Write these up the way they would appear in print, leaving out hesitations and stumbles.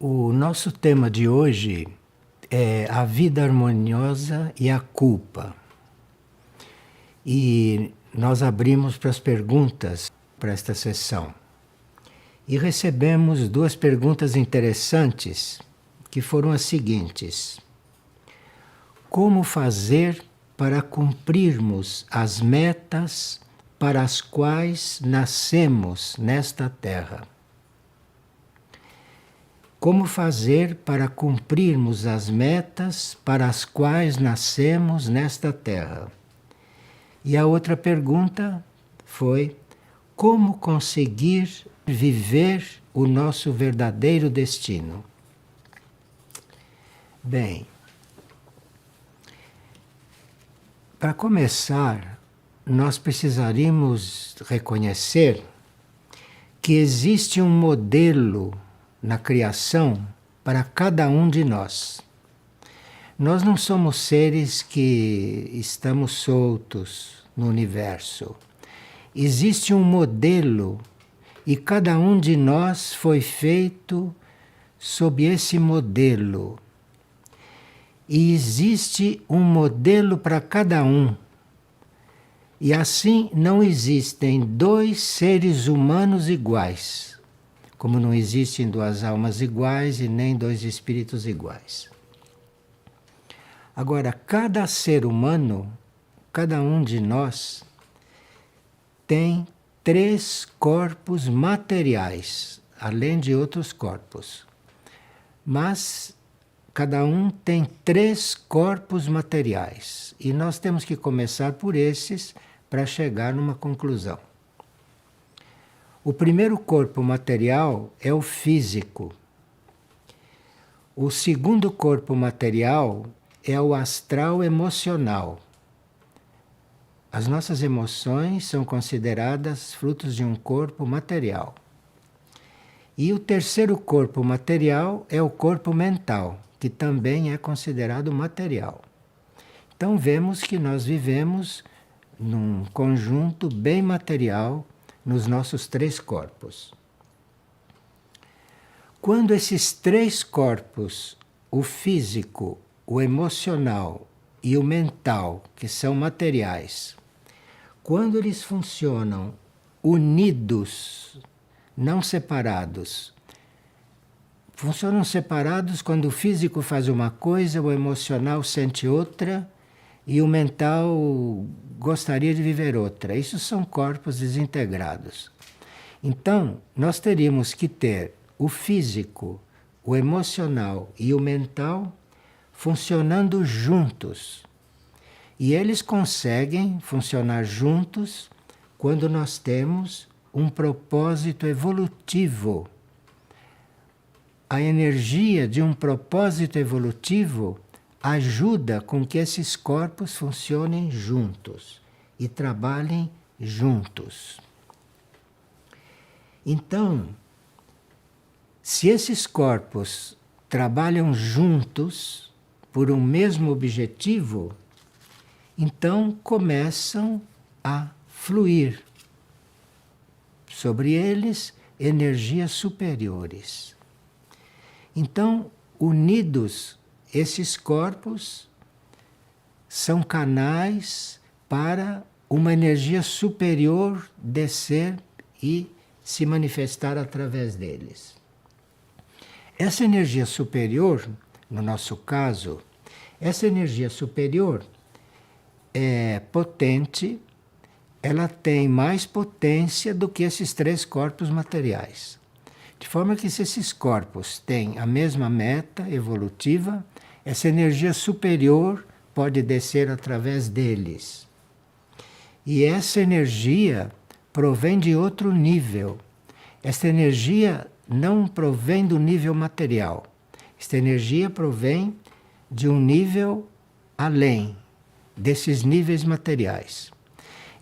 O nosso tema de hoje é a vida harmoniosa e a culpa. E nós abrimos para as perguntas para esta sessão. E recebemos duas perguntas interessantes, que foram as seguintes: como fazer para cumprirmos as metas para as quais nascemos nesta terra? Como fazer para cumprirmos as metas para as quais nascemos nesta terra? E a outra pergunta foi: como conseguir viver o nosso verdadeiro destino? Bem, para começar, nós precisaríamos reconhecer que existe um modelo na criação para cada um de nós. Nós não somos seres que estamos soltos no universo. Existe um modelo e cada um de nós foi feito sob esse modelo. E existe um modelo para cada um. E assim não existem dois seres humanos iguais, como não existem duas almas iguais e nem dois espíritos iguais. Agora, cada ser humano, cada um de nós, tem três corpos materiais, além de outros corpos. Mas cada um tem três corpos materiais. E nós temos que começar por esses para chegar numa conclusão. O primeiro corpo material é o físico. O segundo corpo material é o astral emocional. As nossas emoções são consideradas frutos de um corpo material. E o terceiro corpo material é o corpo mental, que também é considerado material. Então vemos que nós vivemos num conjunto bem material nos nossos três corpos. Quando esses três corpos, o físico, o emocional e o mental, que são materiais, quando eles funcionam unidos, não separados, funcionam separados quando o físico faz uma coisa, o emocional sente outra e o mental gostaria de viver outra. Isso são corpos desintegrados. Então, nós teríamos que ter o físico, o emocional e o mental funcionando juntos. E eles conseguem funcionar juntos quando nós temos um propósito evolutivo. A energia de um propósito evolutivo ajuda com que esses corpos funcionem juntos e trabalhem juntos. Então, se esses corpos trabalham juntos por um mesmo objetivo, então começam a fluir sobre eles energias superiores. Então, unidos, esses corpos são canais para uma energia superior descer e se manifestar através deles. Essa energia superior, no nosso caso, essa energia superior é potente, ela tem mais potência do que esses três corpos materiais. De forma que se esses corpos têm a mesma meta evolutiva, essa energia superior pode descer através deles. E essa energia provém de outro nível. Esta energia não provém do nível material. Esta energia provém de um nível além desses níveis materiais.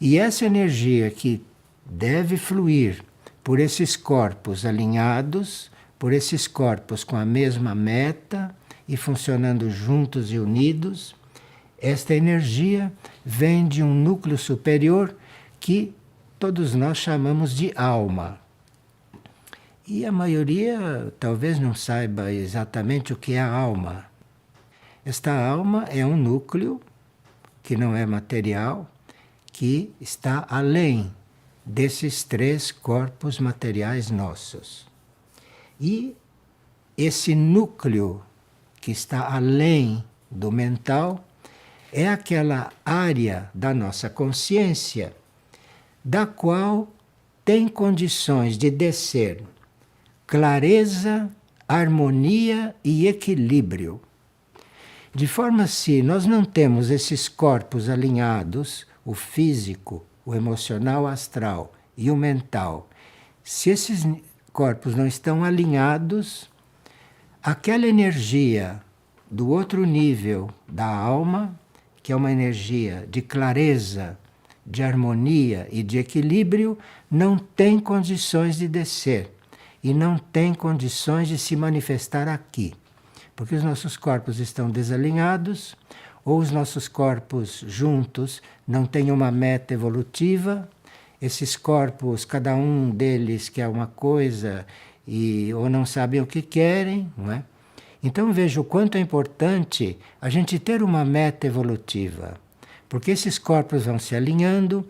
E essa energia que deve fluir por esses corpos alinhados, por esses corpos com a mesma meta e funcionando juntos e unidos, esta energia vem de um núcleo superior que todos nós chamamos de alma. E a maioria talvez não saiba exatamente o que é a alma. Esta alma é um núcleo que não é material, que está além desses três corpos materiais nossos. E esse núcleo que está além do mental é aquela área da nossa consciência da qual tem condições de descer clareza, harmonia e equilíbrio. De forma se nós não temos esses corpos alinhados, o físico, o emocional, o astral e o mental, se esses corpos não estão alinhados, aquela energia do outro nível da alma, que é uma energia de clareza, de harmonia e de equilíbrio, não tem condições de descer e não tem condições de se manifestar aqui. Porque os nossos corpos estão desalinhados, ou os nossos corpos juntos não têm uma meta evolutiva. Esses corpos, cada um deles quer uma coisa ou não sabem o que querem, não é? Então veja o quanto é importante a gente ter uma meta evolutiva. Porque esses corpos vão se alinhando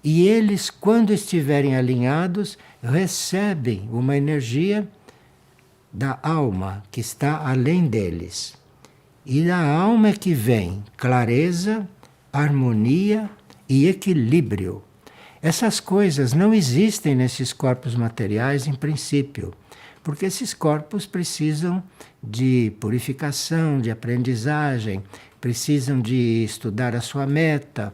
e eles, quando estiverem alinhados, recebem uma energia da alma que está além deles. E da alma é que vem clareza, harmonia e equilíbrio. Essas coisas não existem nesses corpos materiais em princípio, porque esses corpos precisam de purificação, de aprendizagem, precisam de estudar a sua meta.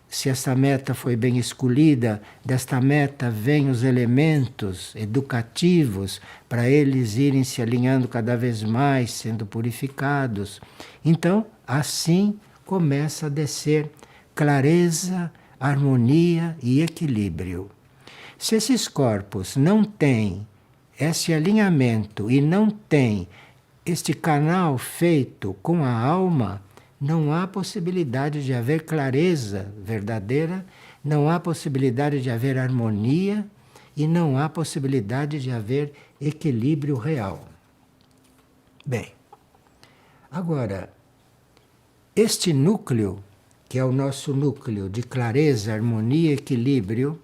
Se essa meta foi bem escolhida, desta meta vêm os elementos educativos para eles irem se alinhando cada vez mais, sendo purificados. Então, assim começa a descer clareza, harmonia e equilíbrio. Se esses corpos não têm esse alinhamento e não têm este canal feito com a alma, não há possibilidade de haver clareza verdadeira, não há possibilidade de haver harmonia e não há possibilidade de haver equilíbrio real. Bem, agora, este núcleo, que é o nosso núcleo de clareza, harmonia e equilíbrio,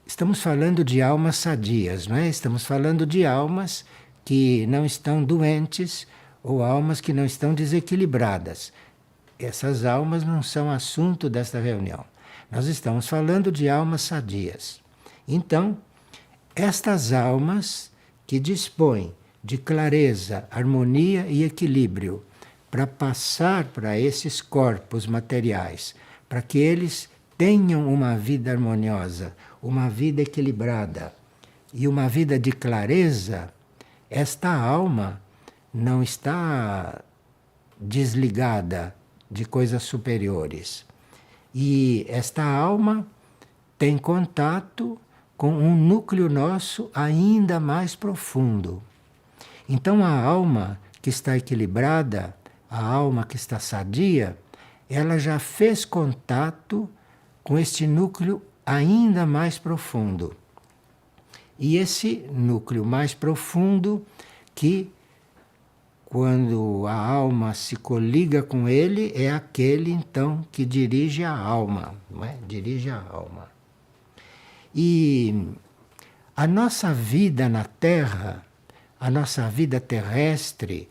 estamos falando de almas sadias, não é? Estamos falando de almas que não estão doentes, ou almas que não estão desequilibradas. Essas almas não são assunto desta reunião. Nós estamos falando de almas sadias. Então, estas almas que dispõem de clareza, harmonia e equilíbrio para passar para esses corpos materiais, para que eles tenham uma vida harmoniosa, uma vida equilibrada e uma vida de clareza, esta alma não está desligada de coisas superiores. E esta alma tem contato com um núcleo nosso ainda mais profundo. Então a alma que está equilibrada, a alma que está sadia, ela já fez contato com este núcleo ainda mais profundo. E esse núcleo mais profundo que, quando a alma se coliga com ele, é aquele então que dirige a alma, não é? Dirige a alma. E a nossa vida na Terra, a nossa vida terrestre,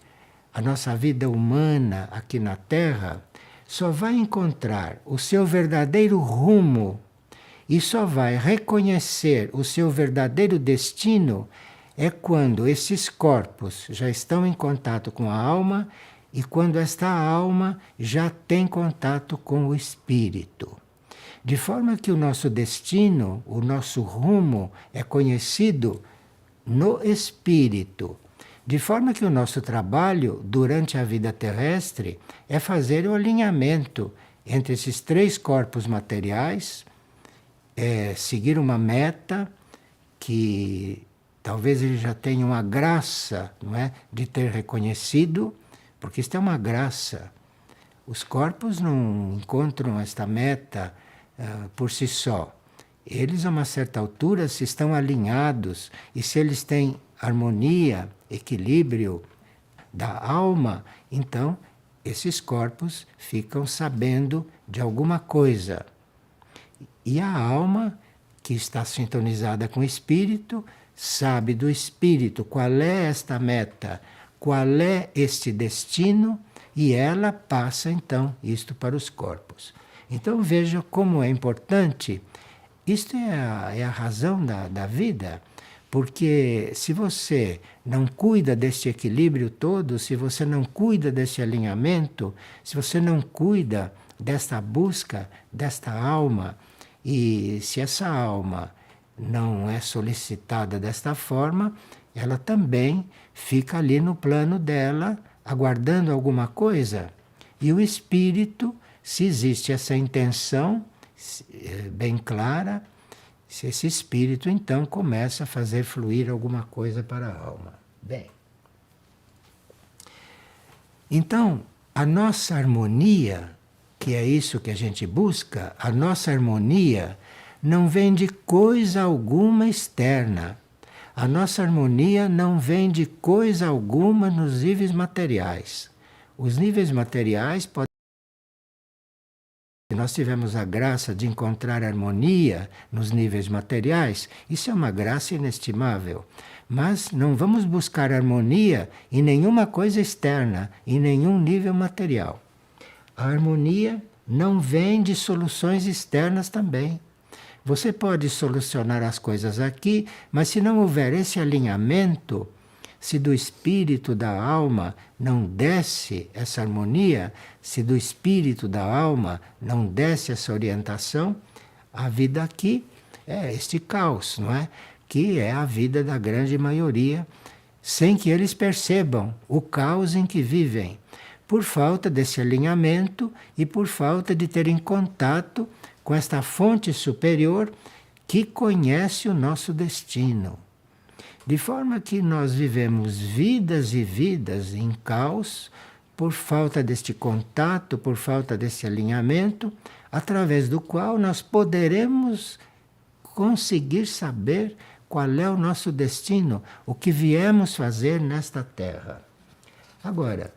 a nossa vida humana aqui na Terra, só vai encontrar o seu verdadeiro rumo e só vai reconhecer o seu verdadeiro destino é quando esses corpos já estão em contato com a alma e quando esta alma já tem contato com o espírito. De forma que o nosso destino, o nosso rumo é conhecido no espírito. De forma que o nosso trabalho durante a vida terrestre é fazer o alinhamento entre esses três corpos materiais, seguir uma meta que talvez ele já tenha uma graça, não é, de ter reconhecido, porque isto é uma graça. Os corpos não encontram esta meta por si só. eles a uma certa altura, se estão alinhados e se eles têm harmonia, equilíbrio da alma, então esses corpos ficam sabendo de alguma coisa. E a alma, que está sintonizada com o espírito, sabe do espírito qual é esta meta, qual é este destino, e ela passa então isto para os corpos. Então veja como é importante. Isto é a razão da vida, porque se você não cuida deste equilíbrio todo, se você não cuida desse alinhamento, se você não cuida desta busca, desta alma, e se essa alma não é solicitada desta forma, ela também fica ali no plano dela, aguardando alguma coisa. E o espírito, se existe essa intenção bem clara, se esse espírito então começa a fazer fluir alguma coisa para a alma. Bem, então a nossa harmonia, que é isso que a gente busca, a nossa harmonia não vem de coisa alguma externa. A nossa harmonia não vem de coisa alguma nos níveis materiais. Os níveis materiais podem. Se nós tivermos a graça de encontrar harmonia nos níveis materiais, isso é uma graça inestimável. Mas não vamos buscar harmonia em nenhuma coisa externa, em nenhum nível material. A harmonia não vem de soluções externas também. Você pode solucionar as coisas aqui, mas se não houver esse alinhamento, se do espírito da alma não desce essa harmonia, se do espírito da alma não desce essa orientação, a vida aqui é este caos, não é? Que é a vida da grande maioria, sem que eles percebam o caos em que vivem, por falta desse alinhamento e por falta de terem contato com esta fonte superior que conhece o nosso destino. De forma que nós vivemos vidas e vidas em caos por falta deste contato, por falta desse alinhamento, através do qual nós poderemos conseguir saber qual é o nosso destino, o que viemos fazer nesta terra. Agora,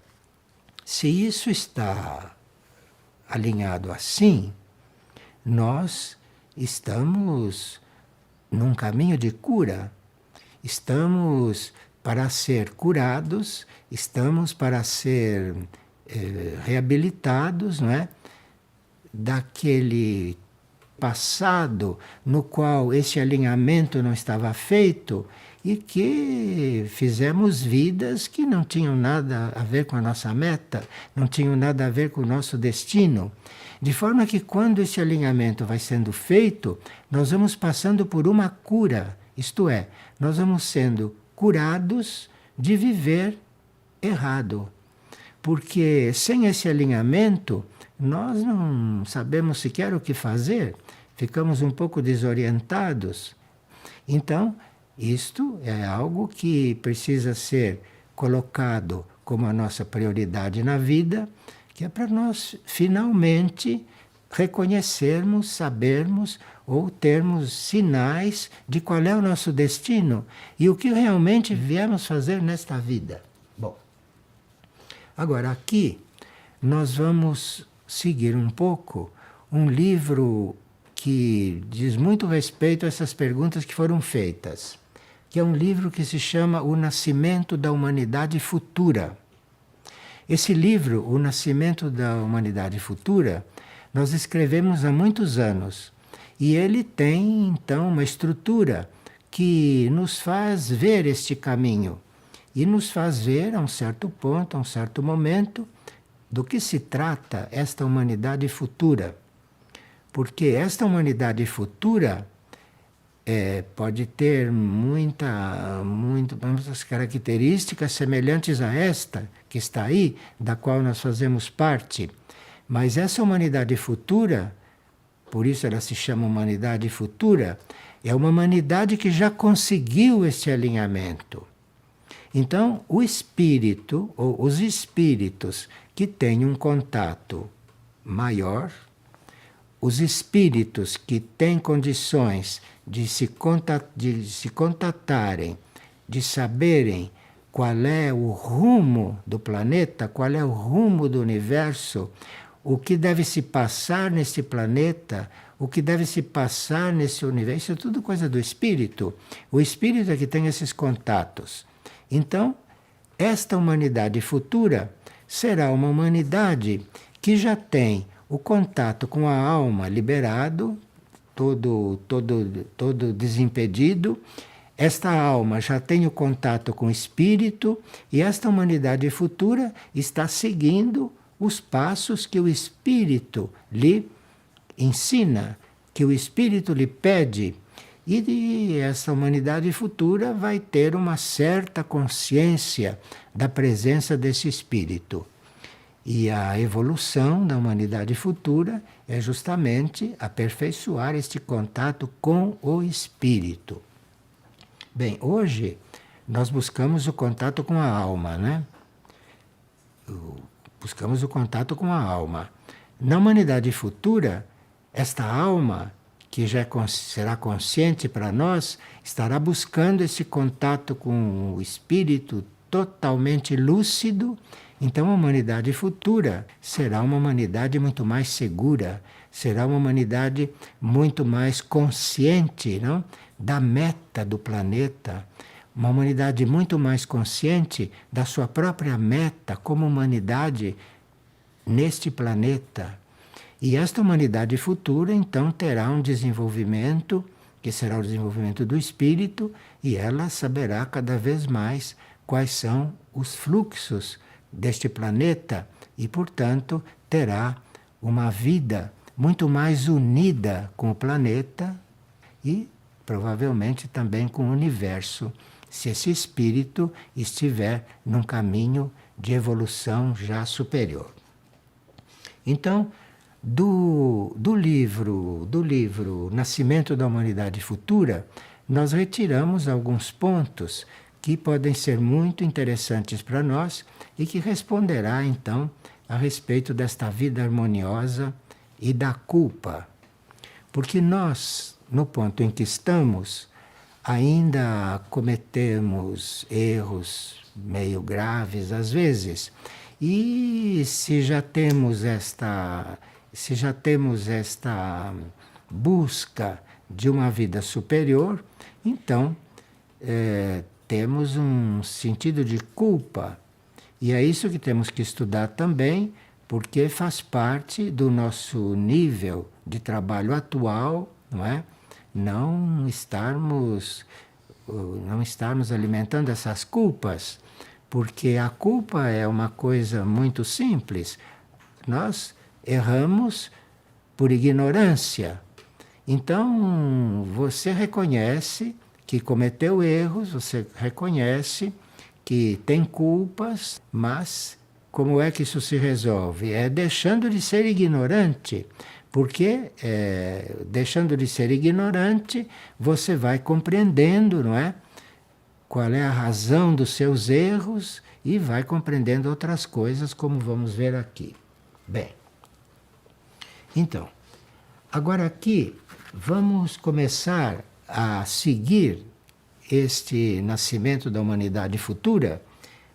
se isso está alinhado assim, nós estamos num caminho de cura. Estamos para ser curados, estamos para ser reabilitados, não é? Daquele passado no qual esse alinhamento não estava feito e que fizemos vidas que não tinham nada a ver com a nossa meta, não tinham nada a ver com o nosso destino. De forma que quando esse alinhamento vai sendo feito, nós vamos passando por uma cura, isto é, nós vamos sendo curados de viver errado. Porque sem esse alinhamento, nós não sabemos sequer o que fazer, ficamos um pouco desorientados. Então, isto é algo que precisa ser colocado como a nossa prioridade na vida, que é para nós finalmente reconhecermos, sabermos ou termos sinais de qual é o nosso destino e o que realmente viemos fazer nesta vida. Bom, agora aqui nós vamos seguir um pouco um livro que diz muito respeito a essas perguntas que foram feitas, que é um livro que se chama O Nascimento da Humanidade Futura. Esse livro, O Nascimento da Humanidade Futura, nós escrevemos há muitos anos. E ele tem, então, uma estrutura que nos faz ver este caminho. E nos faz ver, a um certo ponto, a um certo momento, do que se trata esta humanidade futura. Porque esta humanidade futura pode ter muitas características semelhantes a esta que está aí, da qual nós fazemos parte. Mas essa humanidade futura, por isso ela se chama humanidade futura, é uma humanidade que já conseguiu esse alinhamento. Então, o espírito, ou os espíritos que têm um contato maior, os espíritos que têm condições de de se contatarem, de saberem qual é o rumo do planeta, qual é o rumo do universo, o que deve se passar neste planeta, o que deve se passar nesse universo, isso é tudo coisa do espírito. O espírito é que tem esses contatos. Então, esta humanidade futura será uma humanidade que já tem o contato com a alma liberado, todo desimpedido. Esta alma já tem o contato com o espírito e esta humanidade futura está seguindo os passos que o espírito lhe ensina, que o espírito lhe pede. E essa humanidade futura vai ter uma certa consciência da presença desse espírito. E a evolução da humanidade futura é justamente aperfeiçoar este contato com o espírito. Bem, hoje nós buscamos o contato com a alma, né? Buscamos o contato com a alma. Na humanidade futura, esta alma, que já será consciente para nós, estará buscando esse contato com o espírito totalmente lúcido. Então a humanidade futura será uma humanidade muito mais segura, será uma humanidade muito mais consciente, não? Da meta do planeta, uma humanidade muito mais consciente da sua própria meta como humanidade neste planeta. E esta humanidade futura, então, terá um desenvolvimento, que será o desenvolvimento do espírito, e ela saberá cada vez mais quais são os fluxos deste planeta e, portanto, terá uma vida muito mais unida com o planeta e provavelmente também com o universo, se esse espírito estiver num caminho de evolução já superior. Então, do livro Nascimento da Humanidade Futura, nós retiramos alguns pontos que podem ser muito interessantes para nós e que responderá então a respeito desta vida harmoniosa e da culpa. Porque nós, no ponto em que estamos, ainda cometemos erros meio graves às vezes. E se já temos esta busca de uma vida superior, então temos um sentido de culpa. E é isso que temos que estudar também, porque faz parte do nosso nível de trabalho atual, não é? Não estarmos alimentando essas culpas, porque a culpa é uma coisa muito simples. Nós erramos por ignorância. Então, você reconhece que cometeu erros, você reconhece que tem culpas, mas como é que isso se resolve? É deixando de ser ignorante. Porque, deixando de ser ignorante, você vai compreendendo, não é? Qual é a razão dos seus erros e vai compreendendo outras coisas, como vamos ver aqui. Bem, então, agora aqui vamos começar a seguir este nascimento da humanidade futura,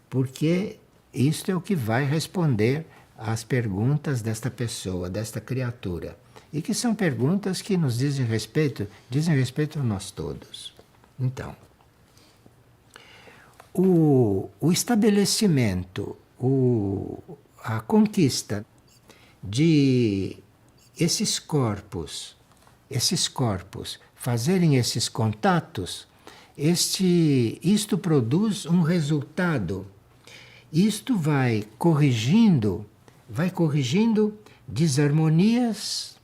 porque isto é o que vai responder às perguntas desta pessoa, desta criatura. E que são perguntas que nos dizem respeito a nós todos. Então, o estabelecimento, a conquista de esses corpos fazerem esses contatos, isto produz um resultado. Isto vai corrigindo desarmonias,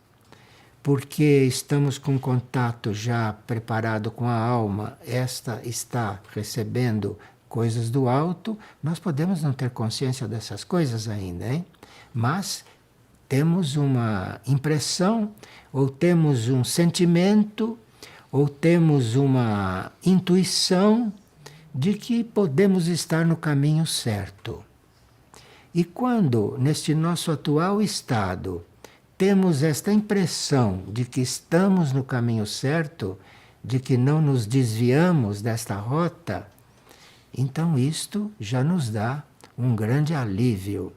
porque estamos com contato já preparado com a alma, esta está recebendo coisas do alto, nós podemos não ter consciência dessas coisas ainda, hein? Mas temos uma impressão, ou temos um sentimento, ou temos uma intuição de que podemos estar no caminho certo. E quando, neste nosso atual estado, temos esta impressão de que estamos no caminho certo, de que não nos desviamos desta rota, então isto já nos dá um grande alívio.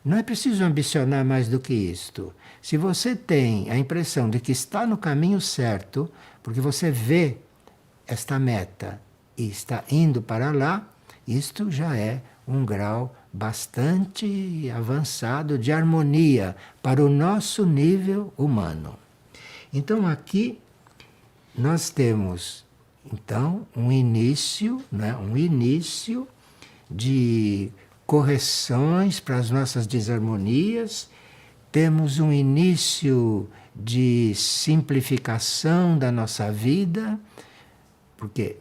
Não é preciso ambicionar mais do que isto. Se você tem a impressão de que está no caminho certo, porque você vê esta meta e está indo para lá, isto já é um grau bastante avançado de harmonia para o nosso nível humano. Então aqui nós temos então um início, né, um início de correções para as nossas desarmonias, temos um início de simplificação da nossa vida, porque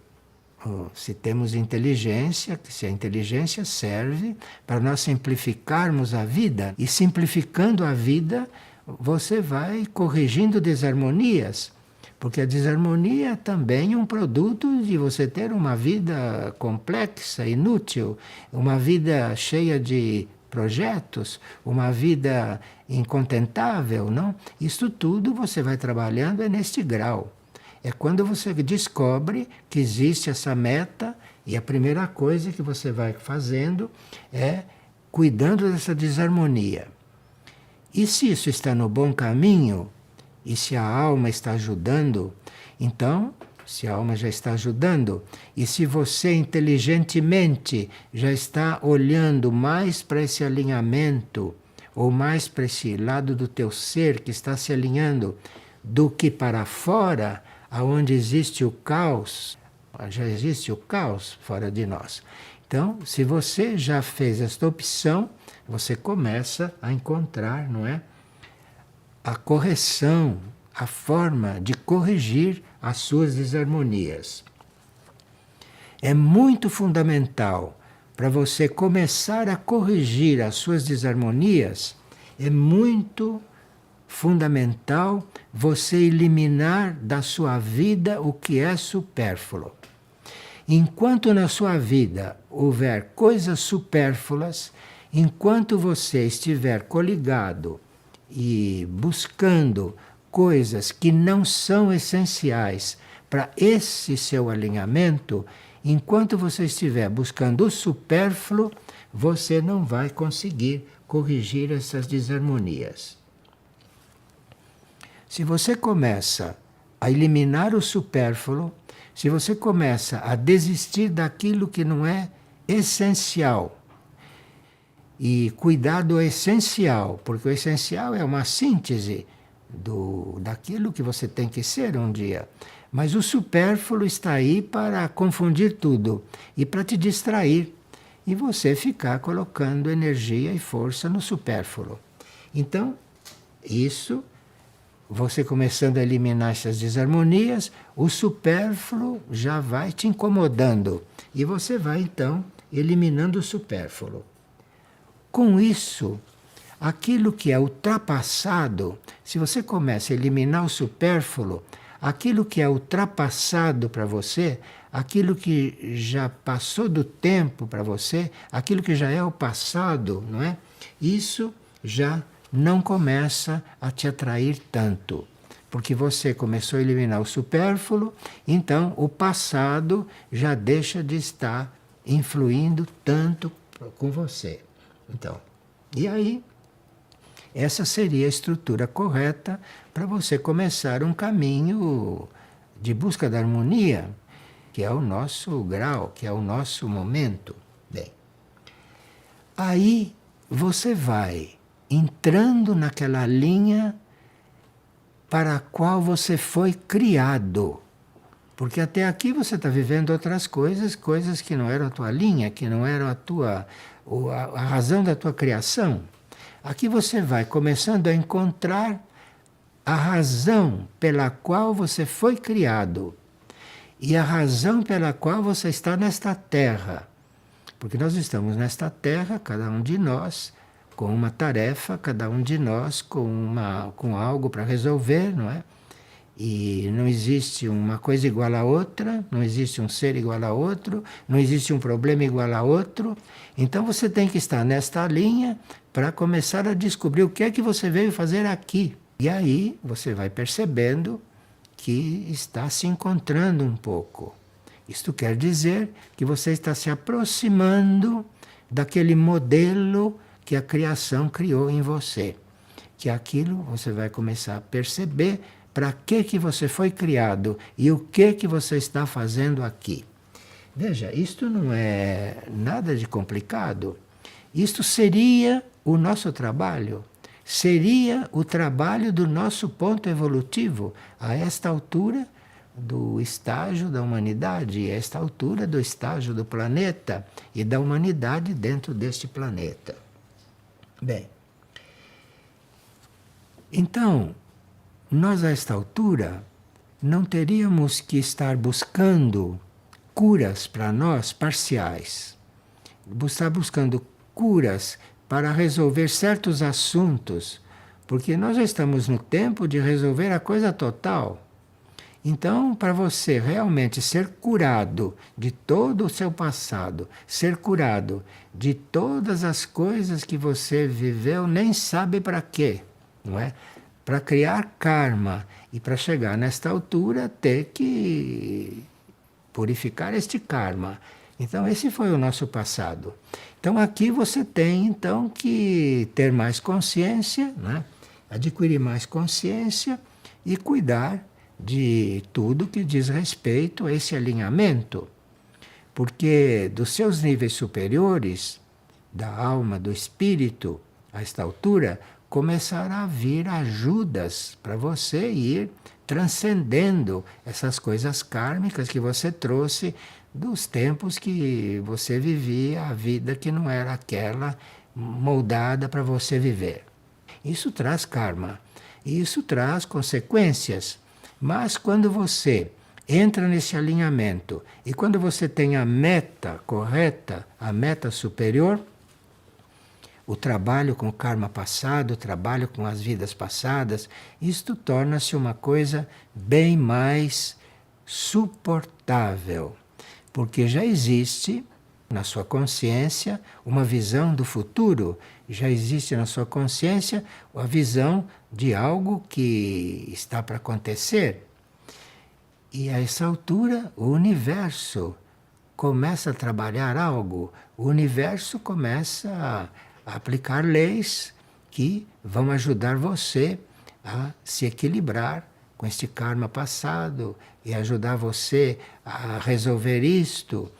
se temos inteligência, se a inteligência serve para nós simplificarmos a vida, e simplificando a vida, você vai corrigindo desarmonias, porque a desarmonia é também um produto de você ter uma vida complexa, inútil, uma vida cheia de projetos, uma vida incontentável, não? Isso tudo você vai trabalhando é neste grau. É quando você descobre que existe essa meta e a primeira coisa que você vai fazendo é cuidando dessa desarmonia. E se isso está no bom caminho, e se a alma está ajudando, então, se a alma já está ajudando, e se você inteligentemente já está olhando mais para esse alinhamento, ou mais para esse lado do teu ser que está se alinhando, do que para fora, aonde existe o caos, já existe o caos fora de nós. Então, se você já fez esta opção, você começa a encontrar, não é, a correção, a forma de corrigir as suas desarmonias. É muito fundamental para você começar a corrigir as suas desarmonias, é muito fundamental você eliminar da sua vida o que é supérfluo. Enquanto na sua vida houver coisas supérfluas, enquanto você estiver coligado e buscando coisas que não são essenciais para esse seu alinhamento, enquanto você estiver buscando o supérfluo, você não vai conseguir corrigir essas desarmonias. Se você começa a eliminar o supérfluo, se você começa a desistir daquilo que não é essencial, e cuidar do essencial, porque o essencial é uma síntese daquilo que você tem que ser um dia. Mas o supérfluo está aí para confundir tudo e para te distrair. E você ficar colocando energia e força no supérfluo. Então, isso, você começando a eliminar essas desarmonias, o supérfluo já vai te incomodando. E você vai, então, eliminando o supérfluo. Com isso, aquilo que é ultrapassado, se você começa a eliminar o supérfluo, aquilo que é ultrapassado para você, aquilo que já passou do tempo para você, aquilo que já é o passado, não é? Isso já não começa a te atrair tanto, porque você começou a eliminar o supérfluo, então o passado já deixa de estar influindo tanto com você. Então, e aí, essa seria a estrutura correta para você começar um caminho de busca da harmonia, que é o nosso grau, que é o nosso momento. Bem, aí você vai entrando naquela linha para a qual você foi criado. Porque até aqui você está vivendo outras coisas, coisas que não eram a tua linha, que não eram a razão da tua criação. Aqui você vai começando a encontrar a razão pela qual você foi criado e a razão pela qual você está nesta terra. Porque nós estamos nesta terra, cada um de nós, com uma tarefa, cada um de nós com algo para resolver, não é? E não existe uma coisa igual a outra, não existe um ser igual a outro, não existe um problema igual a outro. Então você tem que estar nesta linha para começar a descobrir o que é que você veio fazer aqui. E aí você vai percebendo que está se encontrando um pouco. Isto quer dizer que você está se aproximando daquele modelo que a criação criou em você. Que aquilo você vai começar a perceber para que você foi criado e o que você está fazendo aqui. Veja, isto não é nada de complicado. Isto seria o nosso trabalho. Seria o trabalho do nosso ponto evolutivo a esta altura do estágio da humanidade, a esta altura do estágio do planeta e da humanidade dentro deste planeta. Bem, então, nós a esta altura não teríamos que estar buscando curas para nós parciais, estar buscando curas para resolver certos assuntos, porque nós já estamos no tempo de resolver a coisa total. Então, para você realmente ser curado de todo o seu passado, ser curado de todas as coisas que você viveu, nem sabe para quê, não é? Para criar karma e para chegar nesta altura ter que purificar este karma. Então esse foi o nosso passado. Então aqui você tem então que ter mais consciência, né? Adquirir mais consciência e cuidar de tudo que diz respeito a esse alinhamento. Porque dos seus níveis superiores, da alma, do espírito, a esta altura, começará a vir ajudas para você ir transcendendo essas coisas kármicas que você trouxe dos tempos que você vivia a vida que não era aquela moldada para você viver. Isso traz karma, isso traz consequências, mas quando você entra nesse alinhamento e quando você tem a meta correta, a meta superior, o trabalho com o karma passado, o trabalho com as vidas passadas, isto torna-se uma coisa bem mais suportável, porque já existe na sua consciência uma visão do futuro, já existe na sua consciência a visão de algo que está para acontecer. E a essa altura o universo começa a trabalhar algo, o universo começa a aplicar leis que vão ajudar você a se equilibrar com este karma passado e ajudar você a resolver isto.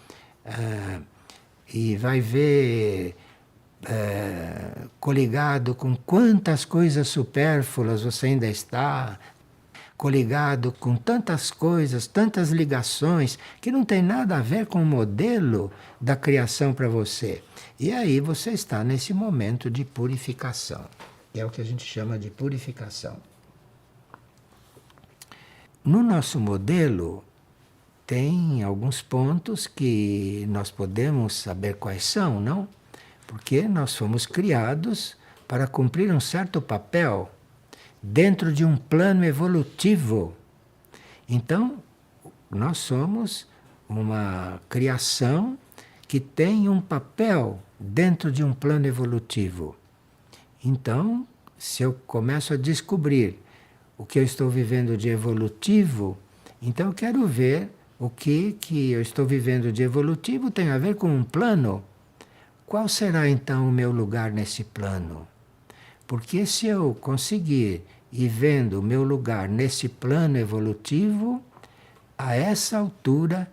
E vai ver coligado com quantas coisas supérfluas você ainda está, coligado com tantas coisas, tantas ligações, que não tem nada a ver com o modelo da criação para você. E aí você está nesse momento de purificação. É o que a gente chama de purificação. No nosso modelo, tem alguns pontos que nós podemos saber quais são, não? Porque nós fomos criados para cumprir um certo papel dentro de um plano evolutivo. Então, nós somos uma criação que tem um papel dentro de um plano evolutivo. Então, se eu começo a descobrir o que eu estou vivendo de evolutivo, então eu quero ver o que eu estou vivendo de evolutivo tem a ver com um plano. Qual será então o meu lugar nesse plano? Porque se eu conseguir ir vendo o meu lugar nesse plano evolutivo, a essa altura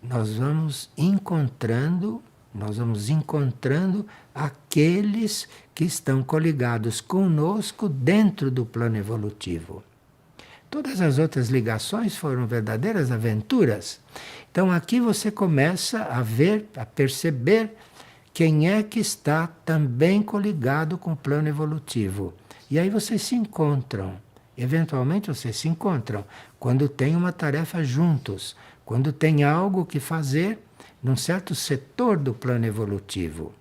nós vamos encontrando aqueles que estão coligados conosco dentro do plano evolutivo. Todas as outras ligações foram verdadeiras aventuras. Então aqui você começa a ver, a perceber quem é que está também coligado com o plano evolutivo. E aí vocês se encontram. Eventualmente vocês se encontram quando tem uma tarefa juntos, quando tem algo que fazer num certo setor do plano evolutivo.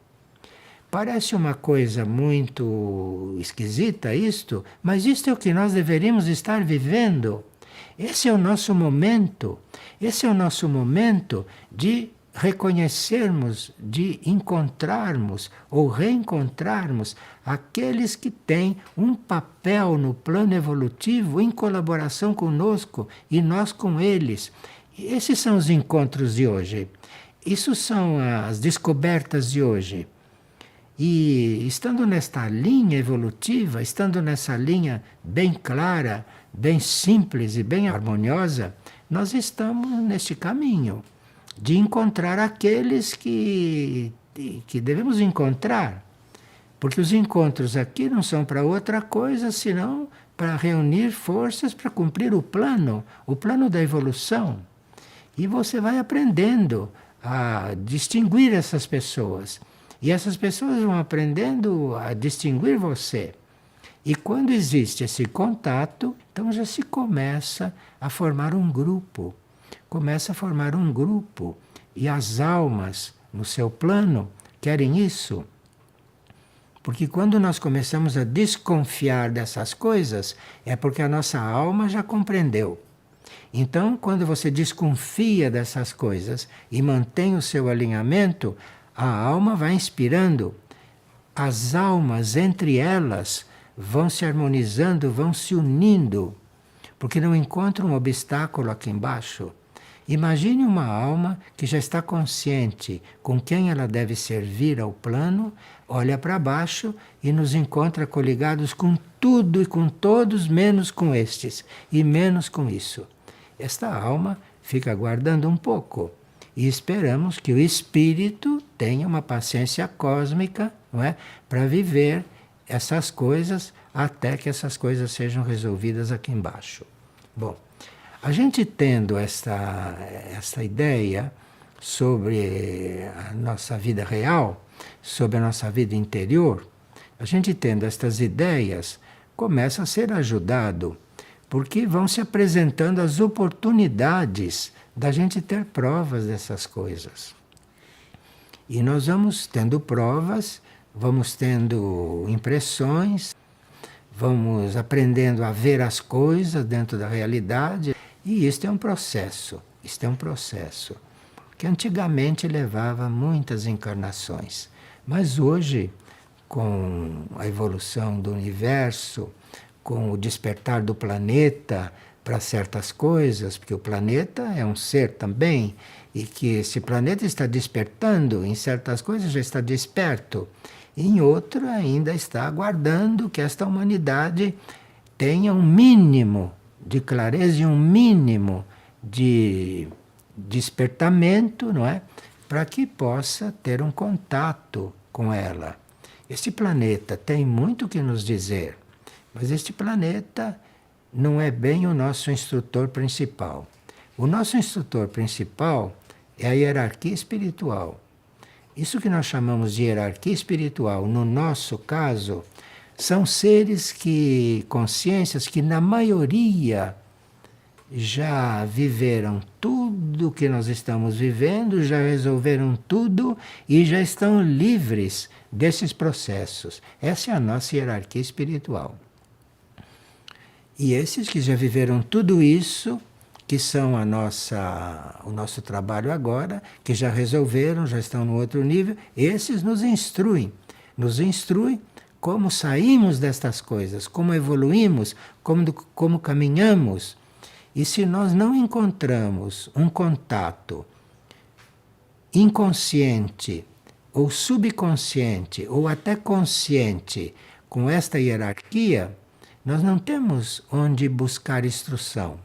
Parece uma coisa muito esquisita isto, mas isto é o que nós deveríamos estar vivendo. Esse é o nosso momento. Esse é o nosso momento de reconhecermos, de encontrarmos ou reencontrarmos aqueles que têm um papel no plano evolutivo em colaboração conosco e nós com eles. Esses são os encontros de hoje. Isso são as descobertas de hoje. E estando nesta linha evolutiva, estando nessa linha bem clara, bem simples e bem harmoniosa, nós estamos neste caminho de encontrar aqueles que devemos encontrar. Porque os encontros aqui não são para outra coisa senão para reunir forças para cumprir o plano da evolução. E você vai aprendendo a distinguir essas pessoas. E essas pessoas vão aprendendo a distinguir você. E quando existe esse contato, então já se começa a formar um grupo. Começa a formar um grupo. E as almas no seu plano querem isso. Porque quando nós começamos a desconfiar dessas coisas, é porque a nossa alma já compreendeu. Então, quando você desconfia dessas coisas e mantém o seu alinhamento, a alma vai inspirando. As almas, entre elas, vão se harmonizando, vão se unindo, porque não encontram um obstáculo aqui embaixo. Imagine uma alma que já está consciente com quem ela deve servir ao plano, olha para baixo e nos encontra coligados com tudo e com todos, menos com estes, e menos com isso. Esta alma fica aguardando um pouco e esperamos que o espírito tenha uma paciência cósmica, não é, para viver essas coisas até que essas coisas sejam resolvidas aqui embaixo. Bom, a gente tendo esta ideia sobre a nossa vida real, sobre a nossa vida interior, a gente tendo estas ideias, começa a ser ajudado, porque vão se apresentando as oportunidades da gente ter provas dessas coisas. E nós vamos tendo provas, vamos tendo impressões, vamos aprendendo a ver as coisas dentro da realidade. E isto é um processo, que antigamente levava muitas encarnações. Mas hoje, com a evolução do universo, com o despertar do planeta para certas coisas, porque o planeta é um ser também, e que esse planeta está despertando, em certas coisas já está desperto, em outro ainda está aguardando que esta humanidade tenha um mínimo de clareza e um mínimo de despertamento, não é? Para que possa ter um contato com ela. Este planeta tem muito o que nos dizer, mas este planeta não é bem o nosso instrutor principal. O nosso instrutor principal é a hierarquia espiritual. Isso que nós chamamos de hierarquia espiritual, no nosso caso, são seres consciências que na maioria já viveram tudo que nós estamos vivendo, já resolveram tudo e já estão livres desses processos. Essa é a nossa hierarquia espiritual. E esses que já viveram tudo isso, que são o nosso trabalho agora, que já resolveram, já estão no outro nível, esses nos instruem como saímos destas coisas, como evoluímos, como caminhamos. E se nós não encontramos um contato inconsciente, ou subconsciente, ou até consciente com esta hierarquia, nós não temos onde buscar instrução.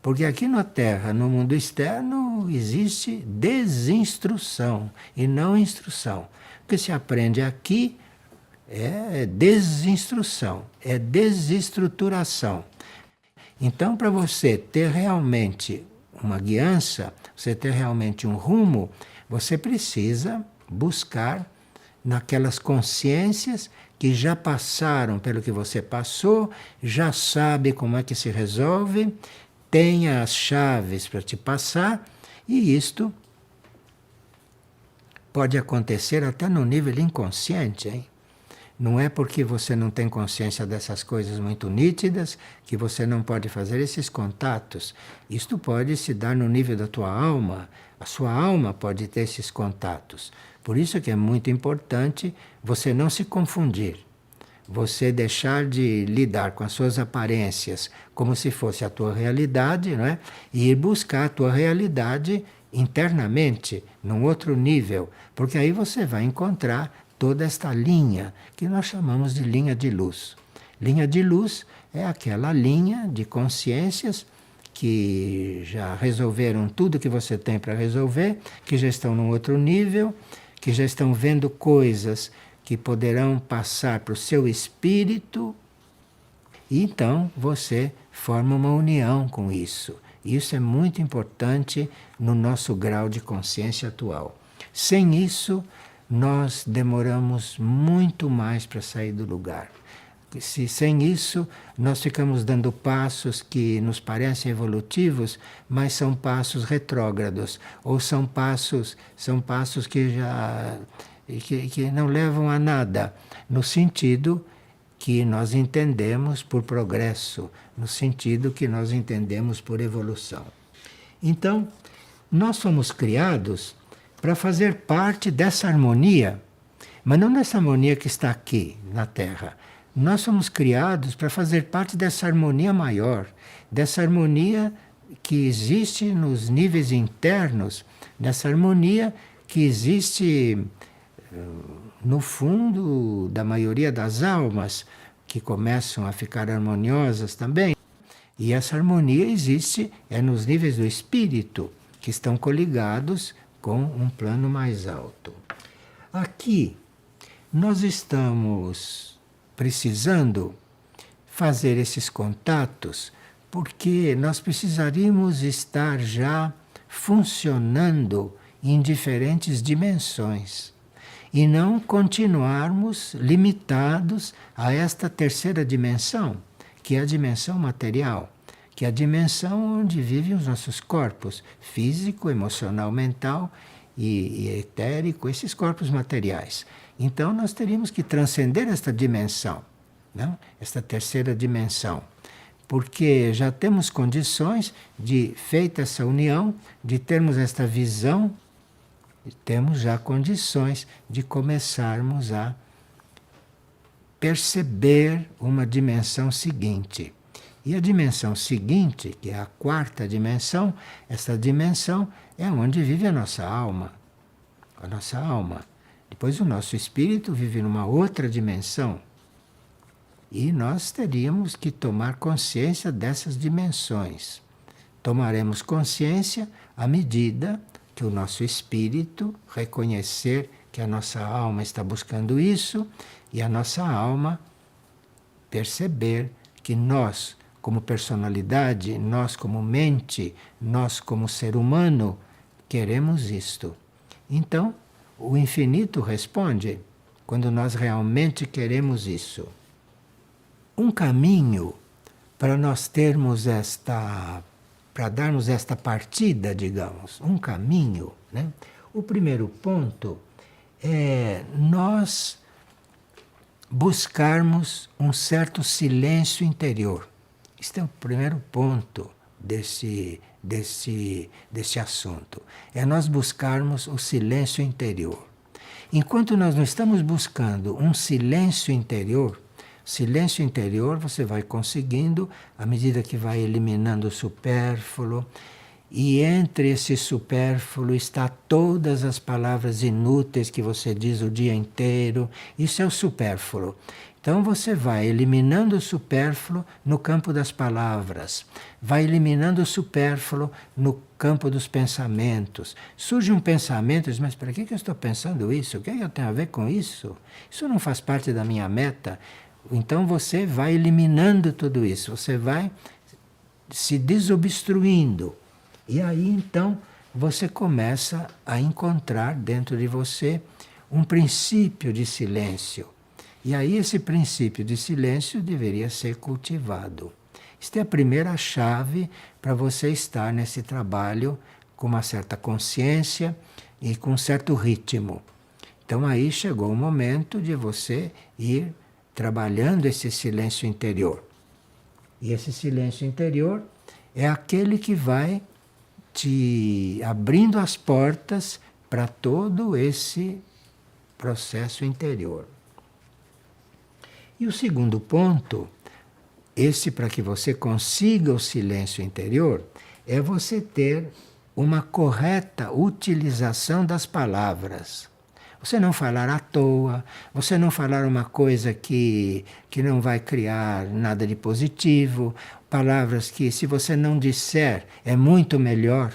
Porque aqui na Terra, no mundo externo, existe desinstrução e não instrução. O que se aprende aqui é desinstrução, é desestruturação. Então, para você ter realmente uma guiança, você ter realmente um rumo, você precisa buscar naquelas consciências que já passaram pelo que você passou, já sabe como é que se resolve, tem as chaves para te passar, e isto pode acontecer até no nível inconsciente, hein? Não é porque você não tem consciência dessas coisas muito nítidas que você não pode fazer esses contatos. Isto pode se dar no nível da tua alma. A sua alma pode ter esses contatos. Por isso que é muito importante você não se confundir. Você deixar de lidar com as suas aparências como se fosse a tua realidade, não é? E ir buscar a tua realidade internamente, num outro nível, porque aí você vai encontrar toda esta linha que nós chamamos de linha de luz. Linha de luz é aquela linha de consciências que já resolveram tudo que você tem para resolver, que já estão num outro nível, que já estão vendo coisas que poderão passar para o seu espírito, e então você forma uma união com isso. Isso é muito importante no nosso grau de consciência atual. Sem isso, nós demoramos muito mais para sair do lugar. Sem isso, nós ficamos dando passos que nos parecem evolutivos, mas são passos retrógrados, ou são passos que não levam a nada, no sentido que nós entendemos por progresso, no sentido que nós entendemos por evolução. Então, nós somos criados para fazer parte dessa harmonia, mas não dessa harmonia que está aqui na Terra. Nós somos criados para fazer parte dessa harmonia maior, dessa harmonia que existe nos níveis internos, dessa harmonia que existe no fundo da maioria das almas, que começam a ficar harmoniosas também. E essa harmonia existe nos níveis do espírito, que estão coligados com um plano mais alto. Aqui, nós estamos precisando fazer esses contatos, porque nós precisaríamos estar já funcionando em diferentes dimensões e não continuarmos limitados a esta terceira dimensão, que é a dimensão material, que é a dimensão onde vivem os nossos corpos, físico, emocional, mental e etérico, esses corpos materiais. Então nós teríamos que transcender esta dimensão, não? Esta terceira dimensão, porque já temos condições de, feita essa união, de termos esta visão, temos já condições de começarmos a perceber uma dimensão seguinte. E a dimensão seguinte, que é a quarta dimensão, essa dimensão é onde vive a nossa alma. A nossa alma. Depois o nosso espírito vive numa outra dimensão. E nós teríamos que tomar consciência dessas dimensões. Tomaremos consciência à medida que o nosso espírito reconhecer que a nossa alma está buscando isso e a nossa alma perceber que nós, como personalidade, nós como mente, nós como ser humano, queremos isto. Então, o infinito responde quando nós realmente queremos isso. Um caminho para nós termos para darmos esta partida, digamos, um caminho, né? O primeiro ponto é nós buscarmos um certo silêncio interior. Este é o primeiro ponto desse assunto. É nós buscarmos o silêncio interior. Enquanto nós não estamos buscando um silêncio interior você vai conseguindo à medida que vai eliminando o supérfluo. E entre esse supérfluo está todas as palavras inúteis que você diz o dia inteiro. Isso é o supérfluo. Então você vai eliminando o supérfluo no campo das palavras, vai eliminando o supérfluo no campo dos pensamentos. Surge um pensamento e diz, mas para que eu estou pensando isso? O que eu tenho a ver com isso? Isso não faz parte da minha meta. Então você vai eliminando tudo isso, você vai se desobstruindo. E aí então você começa a encontrar dentro de você um princípio de silêncio. E aí esse princípio de silêncio deveria ser cultivado. Esta é a primeira chave para você estar nesse trabalho com uma certa consciência e com um certo ritmo. Então aí chegou o momento de você ir trabalhando esse silêncio interior. E esse silêncio interior é aquele que vai te abrindo as portas para todo esse processo interior. E o segundo ponto, esse para que você consiga o silêncio interior, é você ter uma correta utilização das palavras. Você não falar à toa, você não falar uma coisa que não vai criar nada de positivo, palavras que, se você não disser, é muito melhor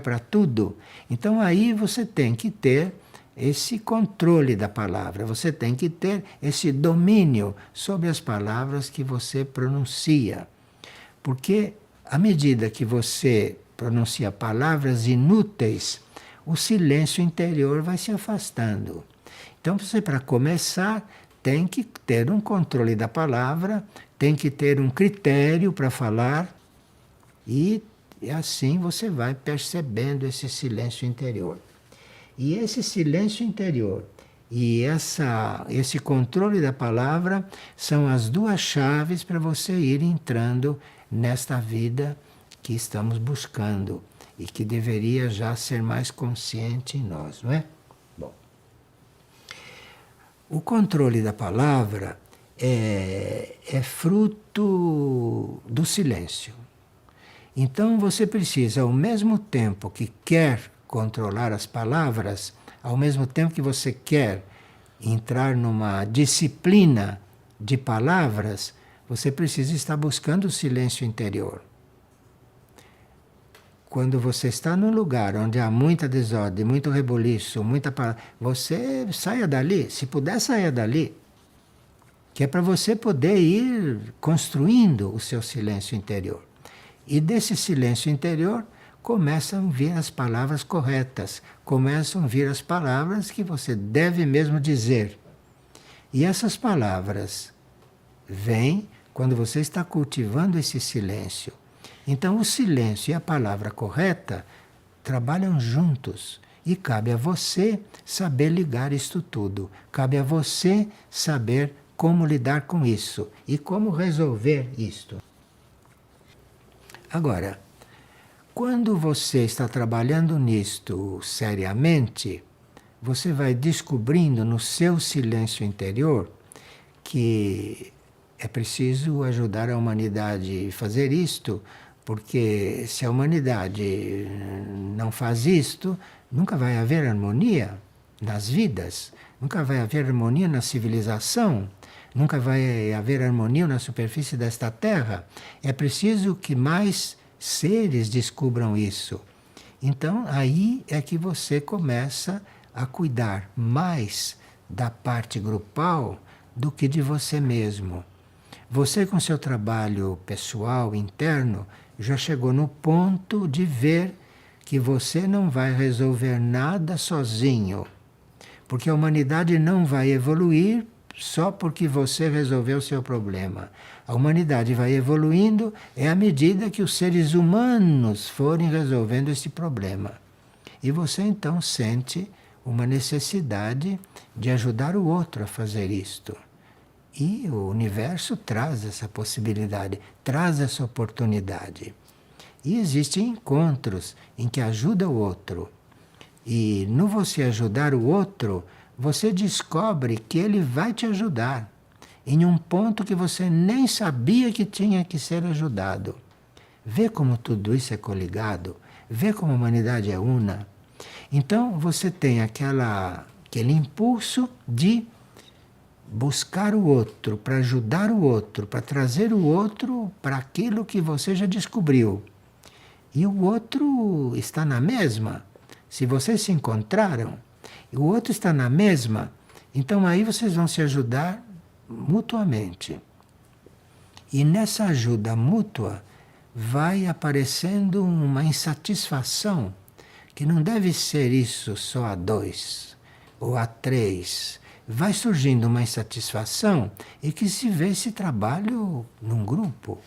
para tudo. Então aí você tem que ter esse controle da palavra, você tem que ter esse domínio sobre as palavras que você pronuncia. Porque à medida que você pronuncia palavras inúteis, o silêncio interior vai se afastando. Então você, para começar, tem que ter um controle da palavra, tem que ter um critério para falar e assim você vai percebendo esse silêncio interior. E esse silêncio interior e esse controle da palavra são as duas chaves para você ir entrando nesta vida que estamos buscando e que deveria já ser mais consciente em nós, não é? Bom, o controle da palavra é fruto do silêncio. Então você precisa, ao mesmo tempo que quer controlar as palavras, ao mesmo tempo que você quer entrar numa disciplina de palavras, você precisa estar buscando o silêncio interior. Quando você está num lugar onde há muita desordem, muito reboliço, muita palavra, você saia dali, se puder saia dali, que é para você poder ir construindo o seu silêncio interior. E desse silêncio interior começam a vir as palavras corretas, começam a vir as palavras que você deve mesmo dizer. E essas palavras vêm quando você está cultivando esse silêncio. Então o silêncio e a palavra correta trabalham juntos. E cabe a você saber ligar isto tudo. Cabe a você saber como lidar com isso e como resolver isto. Agora, quando você está trabalhando nisto seriamente, você vai descobrindo no seu silêncio interior que é preciso ajudar a humanidade a fazer isto, porque se a humanidade não faz isto, nunca vai haver harmonia nas vidas, nunca vai haver harmonia na civilização, nunca vai haver harmonia na superfície desta Terra. É preciso que mais seres descubram isso. Então aí é que você começa a cuidar mais da parte grupal do que de você mesmo. Você, com seu trabalho pessoal, interno, já chegou no ponto de ver que você não vai resolver nada sozinho. Porque a humanidade não vai evoluir só porque você resolveu o seu problema. A humanidade vai evoluindo à medida que os seres humanos forem resolvendo esse problema. E você então sente uma necessidade de ajudar o outro a fazer isto. E o universo traz essa possibilidade, traz essa oportunidade. E existem encontros em que ajuda o outro. E no você ajudar o outro, você descobre que ele vai te ajudar em um ponto que você nem sabia que tinha que ser ajudado. Vê como tudo isso é coligado, vê como a humanidade é una. Então você tem aquele impulso de buscar o outro, para ajudar o outro, para trazer o outro para aquilo que você já descobriu. E o outro está na mesma. Se vocês se encontraram, e o outro está na mesma, então aí vocês vão se ajudar mutuamente. E nessa ajuda mútua vai aparecendo uma insatisfação, que não deve ser isso só a dois ou a três. Vai surgindo uma insatisfação e que se vê esse trabalho num grupo.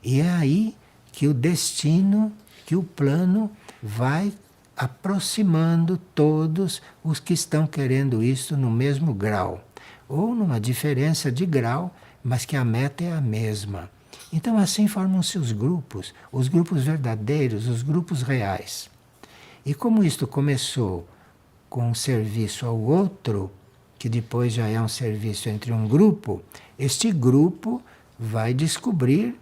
E é aí que o destino, que o plano vai aproximando todos os que estão querendo isso no mesmo grau, ou numa diferença de grau, mas que a meta é a mesma. Então assim formam-se os grupos verdadeiros, os grupos reais. E como isto começou com um serviço ao outro, que depois já é um serviço entre um grupo, este grupo vai descobrir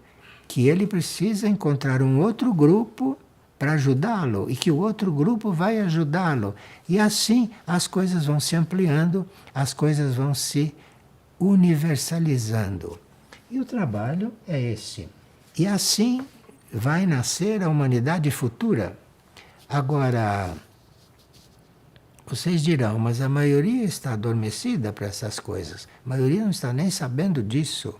que ele precisa encontrar um outro grupo para ajudá-lo e que o outro grupo vai ajudá-lo. E assim as coisas vão se ampliando, as coisas vão se universalizando. E o trabalho é esse. E assim vai nascer a humanidade futura. Agora, vocês dirão, mas a maioria está adormecida para essas coisas. A maioria não está nem sabendo disso.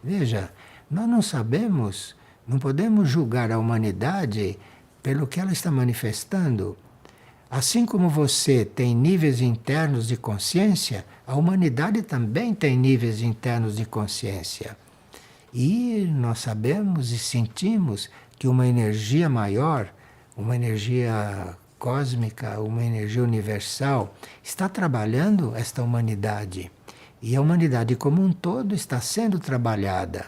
Veja, nós não sabemos, não podemos julgar a humanidade pelo que ela está manifestando. Assim como você tem níveis internos de consciência, a humanidade também tem níveis internos de consciência. E nós sabemos e sentimos que uma energia maior, uma energia cósmica, uma energia universal, está trabalhando esta humanidade. E a humanidade como um todo está sendo trabalhada.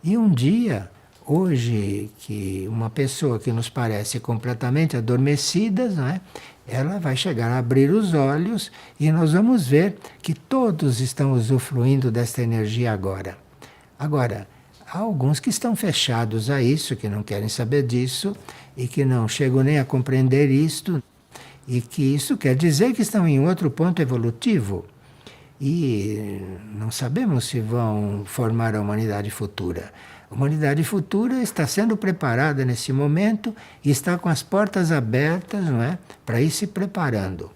E um dia, hoje, que uma pessoa que nos parece completamente adormecida, não é? Ela vai chegar a abrir os olhos e nós vamos ver que todos estão usufruindo desta energia agora. Agora, há alguns que estão fechados a isso, que não querem saber disso e que não chegam nem a compreender isto, e que isso quer dizer que estão em outro ponto evolutivo. E não sabemos se vão formar a humanidade futura. A humanidade futura está sendo preparada nesse momento e está com as portas abertas, não é, para ir se preparando.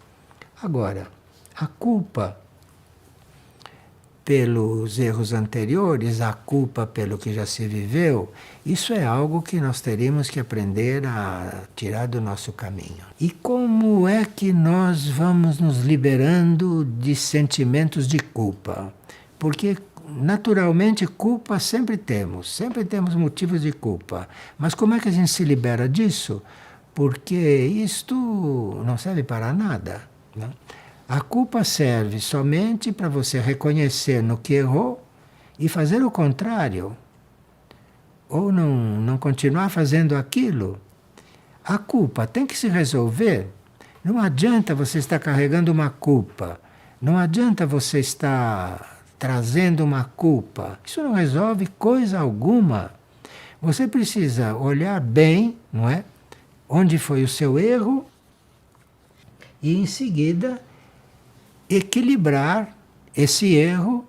Agora, a culpa pelos erros anteriores, a culpa pelo que já se viveu, isso é algo que nós teríamos que aprender a tirar do nosso caminho. E como é que nós vamos nos liberando de sentimentos de culpa? Porque naturalmente culpa sempre temos motivos de culpa. Mas como é que a gente se libera disso? Porque isto não serve para nada, né? A culpa serve somente para você reconhecer no que errou e fazer o contrário. Ou não continuar fazendo aquilo. A culpa tem que se resolver. Não adianta você estar carregando uma culpa. Não adianta você estar trazendo uma culpa. Isso não resolve coisa alguma. Você precisa olhar bem, não é? Onde foi o seu erro e em seguida equilibrar esse erro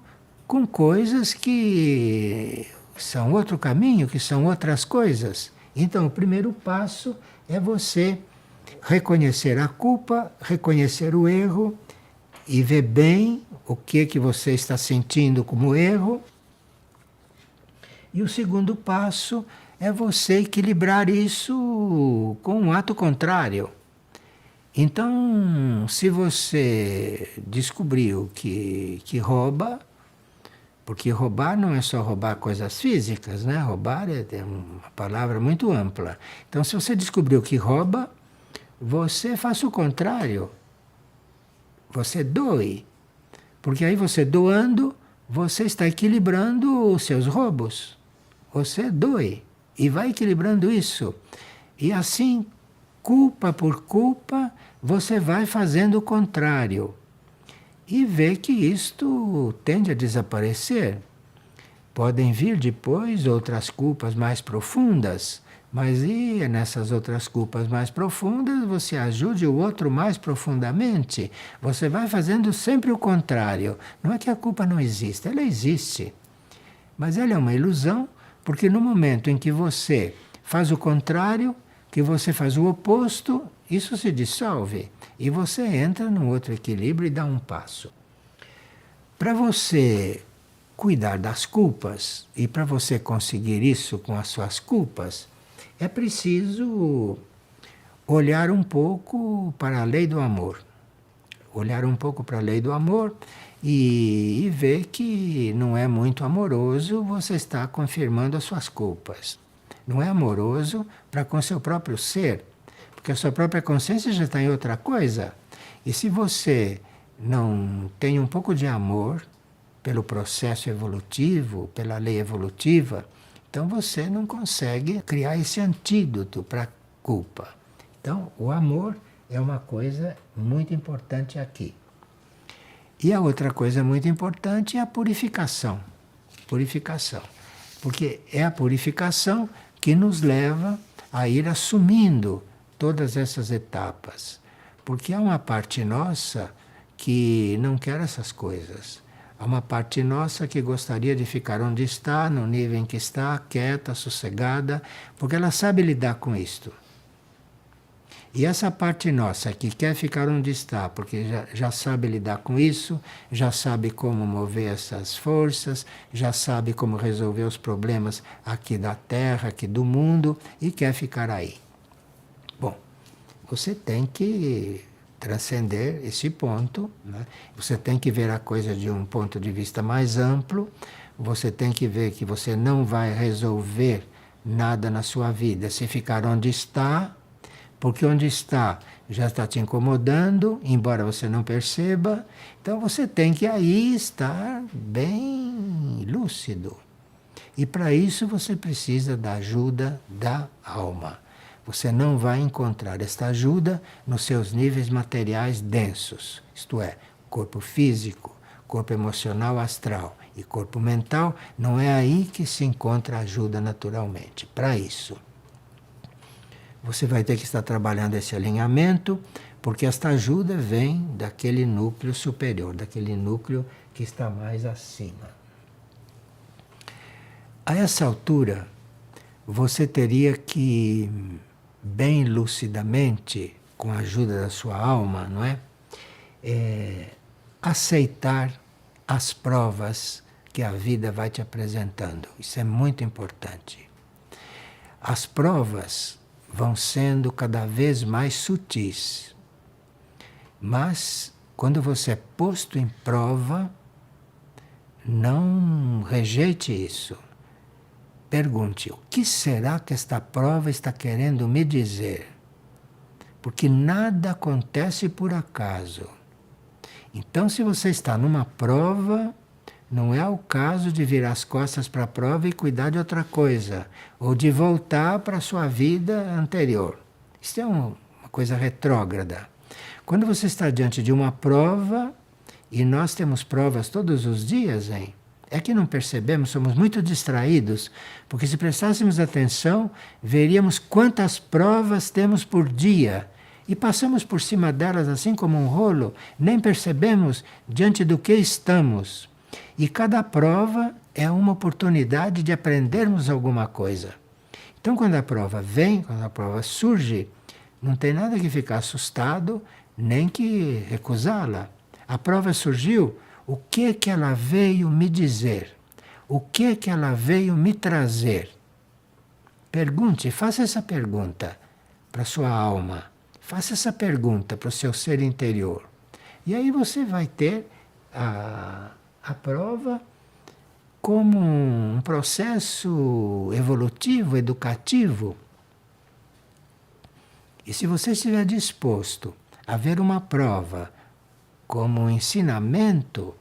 com coisas que são outro caminho, que são outras coisas. Então, o primeiro passo é você reconhecer a culpa, reconhecer o erro e ver bem o que você está sentindo como erro. E o segundo passo é você equilibrar isso com um ato contrário. Então, se você descobriu que rouba, porque roubar não é só roubar coisas físicas, né? Roubar é uma palavra muito ampla. Então, se você descobriu que rouba, você faça o contrário. Você doe. Porque aí você doando, você está equilibrando os seus roubos. Você doe e vai equilibrando isso. E assim, culpa por culpa, você vai fazendo o contrário. E vê que isto tende a desaparecer. Podem vir depois outras culpas mais profundas, mas e nessas outras culpas mais profundas você ajude o outro mais profundamente. Você vai fazendo sempre o contrário. Não é que a culpa não existe, ela existe. Mas ela é uma ilusão, porque no momento em que você faz o contrário, que você faz o oposto, isso se dissolve e você entra num outro equilíbrio e dá um passo. Para você cuidar das culpas e para você conseguir isso com as suas culpas, é preciso olhar um pouco para a lei do amor. Olhar um pouco para a lei do amor e ver que não é muito amoroso você estar confirmando as suas culpas. Não é amoroso para com seu próprio ser. porque a sua própria consciência já está em outra coisa. E se você não tem um pouco de amor pelo processo evolutivo, pela lei evolutiva, então você não consegue criar esse antídoto para a culpa. Então, o amor é uma coisa muito importante aqui. E a outra coisa muito importante é a purificação. Purificação. Porque é a purificação que nos leva a ir assumindo todas essas etapas. Porque há uma parte nossa que não quer essas coisas. Há uma parte nossa que gostaria de ficar onde está, no nível em que está, quieta, sossegada, porque ela sabe lidar com isto. E essa parte nossa que quer ficar onde está, porque já sabe lidar com isso, já sabe como mover essas forças, já sabe como resolver os problemas aqui da Terra, aqui do mundo, e quer ficar aí. Bom, você tem que transcender esse ponto, né? Você tem que ver a coisa de um ponto de vista mais amplo, você tem que ver que você não vai resolver nada na sua vida se ficar onde está, porque onde está já está te incomodando, embora você não perceba. Então você tem que aí estar bem lúcido. E para isso você precisa da ajuda da alma. Você não vai encontrar esta ajuda nos seus níveis materiais densos, isto é, corpo físico, corpo emocional, astral e corpo mental. Não é aí que se encontra ajuda naturalmente. Para isso, você vai ter que estar trabalhando esse alinhamento, porque esta ajuda vem daquele núcleo superior, daquele núcleo que está mais acima. A essa altura, você teria que, bem lucidamente, com a ajuda da sua alma, não é? Aceitar as provas que a vida vai te apresentando. Isso é muito importante. As provas vão sendo cada vez mais sutis. Mas, quando você é posto em prova, não rejeite isso. Pergunte, o que será que esta prova está querendo me dizer? Porque nada acontece por acaso. Então, se você está numa prova, não é o caso de virar as costas para a prova e cuidar de outra coisa, ou de voltar para a sua vida anterior. Isso é uma coisa retrógrada. Quando você está diante de uma prova, e nós temos provas todos os dias, hein? É que não percebemos, somos muito distraídos, porque se prestássemos atenção, veríamos quantas provas temos por dia. E passamos por cima delas assim como um rolo, nem percebemos diante do que estamos. E cada prova é uma oportunidade de aprendermos alguma coisa. Então, quando a prova vem, quando a prova surge, não tem nada que ficar assustado, nem que recusá-la. A prova surgiu, o que ela veio me dizer? O que ela veio me trazer? Pergunte, faça essa pergunta para a sua alma. Faça essa pergunta para o seu ser interior. E aí você vai ter a prova como um processo evolutivo, educativo. E se você estiver disposto a ver uma prova como um ensinamento,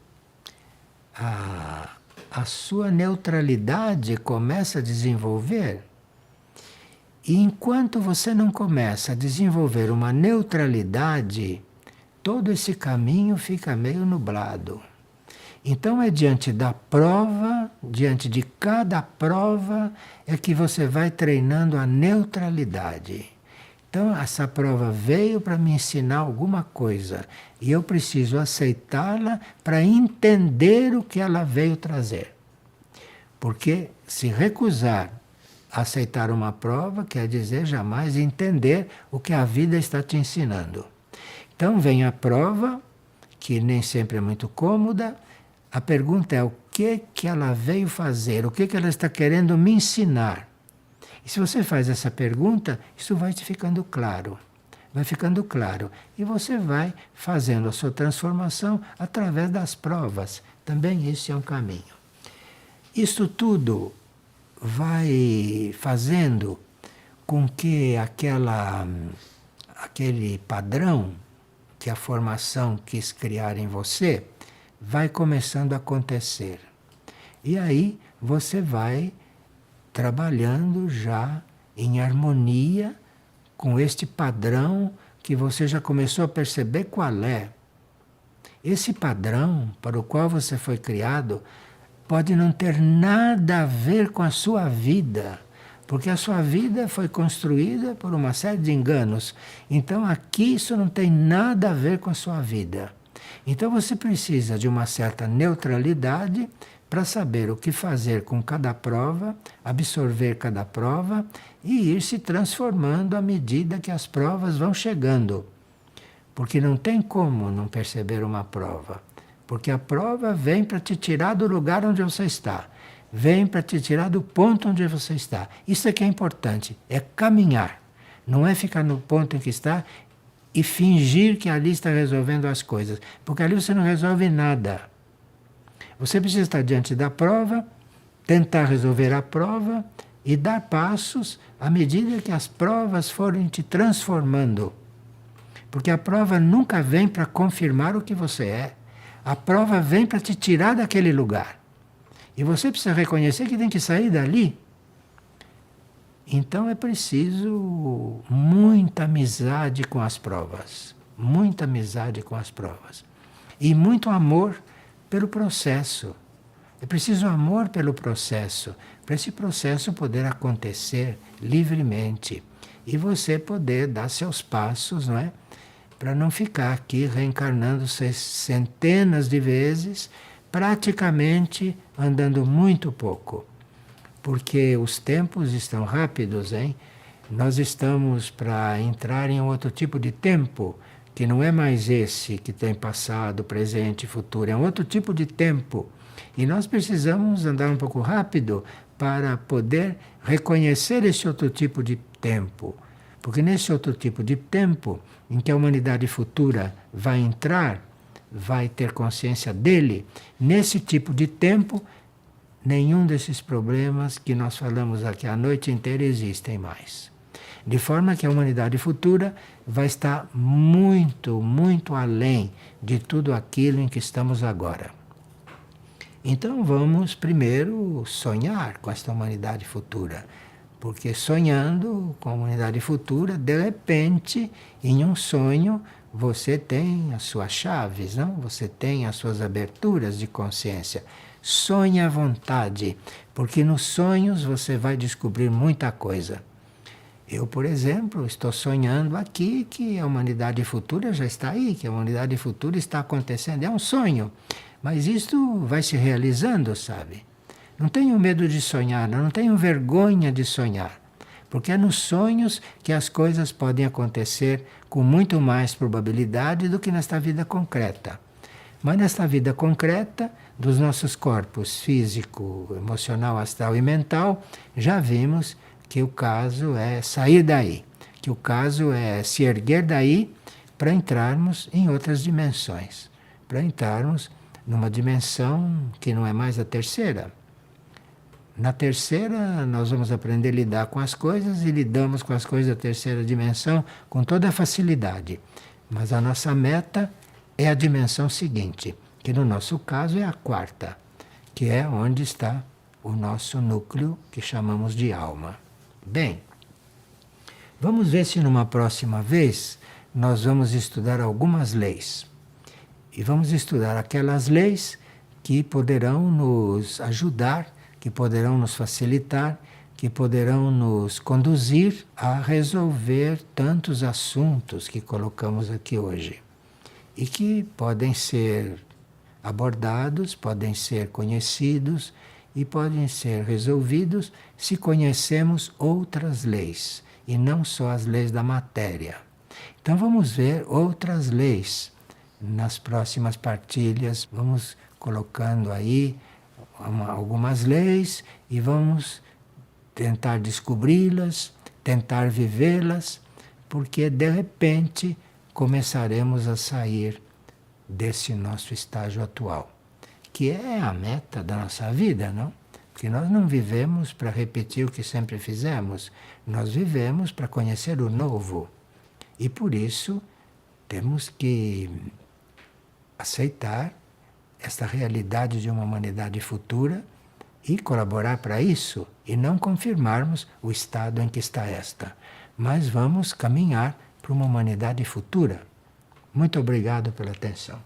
a sua neutralidade começa a desenvolver. E enquanto você não começa a desenvolver uma neutralidade, todo esse caminho fica meio nublado. Então é diante da prova, diante de cada prova, é que você vai treinando a neutralidade. Então essa prova veio para me ensinar alguma coisa e eu preciso aceitá-la para entender o que ela veio trazer. Porque se recusar a aceitar uma prova quer dizer jamais entender o que a vida está te ensinando. Então vem a prova, que nem sempre é muito cômoda. A pergunta é o que ela veio fazer, o que ela está querendo me ensinar. E se você faz essa pergunta, isso vai te ficando claro. Vai ficando claro. E você vai fazendo a sua transformação através das provas. Também esse é um caminho. Isto tudo vai fazendo com que aquela aquele padrão que a formação quis criar em você vai começando a acontecer. E aí você vai trabalhando já em harmonia com este padrão que você já começou a perceber qual é. Esse padrão para o qual você foi criado pode não ter nada a ver com a sua vida, porque a sua vida foi construída por uma série de enganos. Então aqui isso não tem nada a ver com a sua vida. Então você precisa de uma certa neutralidade para saber o que fazer com cada prova, absorver cada prova e ir se transformando à medida que as provas vão chegando. Porque não tem como não perceber uma prova. Porque a prova vem para te tirar do lugar onde você está. Vem para te tirar do ponto onde você está. Isso é que é importante, é caminhar. Não é ficar no ponto em que está e fingir que ali está resolvendo as coisas. Porque ali você não resolve nada. Você precisa estar diante da prova, tentar resolver a prova e dar passos à medida que as provas forem te transformando. Porque a prova nunca vem para confirmar o que você é. A prova vem para te tirar daquele lugar. E você precisa reconhecer que tem que sair dali. Então é preciso muita amizade com as provas. Muita amizade com as provas. E muito amor pelo processo. É preciso amor pelo processo. Para esse processo poder acontecer livremente. E você poder dar seus passos, não é? Para não ficar aqui reencarnando centenas de vezes, praticamente andando muito pouco. Porque os tempos estão rápidos, hein? Nós estamos para entrar em outro tipo de tempo, que não é mais esse que tem passado, presente e futuro, é um outro tipo de tempo. E nós precisamos andar um pouco rápido para poder reconhecer esse outro tipo de tempo. Porque nesse outro tipo de tempo, em que a humanidade futura vai entrar, vai ter consciência dele, nesse tipo de tempo, nenhum desses problemas que nós falamos aqui a noite inteira existem mais. De forma que a humanidade futura vai estar muito, muito além de tudo aquilo em que estamos agora. Então vamos primeiro sonhar com esta humanidade futura. Porque sonhando com a humanidade futura, de repente, em um sonho, você tem as suas chaves, não? Você tem as suas aberturas de consciência. Sonhe à vontade, porque nos sonhos você vai descobrir muita coisa. Eu, por exemplo, estou sonhando aqui que a humanidade futura já está aí, que a humanidade futura está acontecendo. É um sonho, mas isto vai se realizando, sabe? Não tenham medo de sonhar, não tenham vergonha de sonhar, porque é nos sonhos que as coisas podem acontecer com muito mais probabilidade do que nesta vida concreta. Mas nesta vida concreta, dos nossos corpos físico, emocional, astral e mental, já vimos que o caso é sair daí, que o caso é se erguer daí para entrarmos em outras dimensões, para entrarmos numa dimensão que não é mais a terceira. Na terceira, nós vamos aprender a lidar com as coisas e lidamos com as coisas da terceira dimensão com toda a facilidade. Mas a nossa meta é a dimensão seguinte, que no nosso caso é a quarta, que é onde está o nosso núcleo que chamamos de alma. Bem, vamos ver se numa próxima vez nós vamos estudar algumas leis. E vamos estudar aquelas leis que poderão nos ajudar, que poderão nos facilitar, que poderão nos conduzir a resolver tantos assuntos que colocamos aqui hoje. E que podem ser abordados, podem ser conhecidos e podem ser resolvidos se conhecemos outras leis e não só as leis da matéria. Então vamos ver outras leis nas próximas partilhas, vamos colocando aí algumas leis e vamos tentar descobri-las, tentar vivê-las, porque de repente começaremos a sair desse nosso estágio atual, que é a meta da nossa vida, não? Porque nós não vivemos para repetir o que sempre fizemos, nós vivemos para conhecer o novo. E por isso temos que aceitar esta realidade de uma humanidade futura e colaborar para isso, e não confirmarmos o estado em que está esta. Mas vamos caminhar para uma humanidade futura. Muito obrigado pela atenção.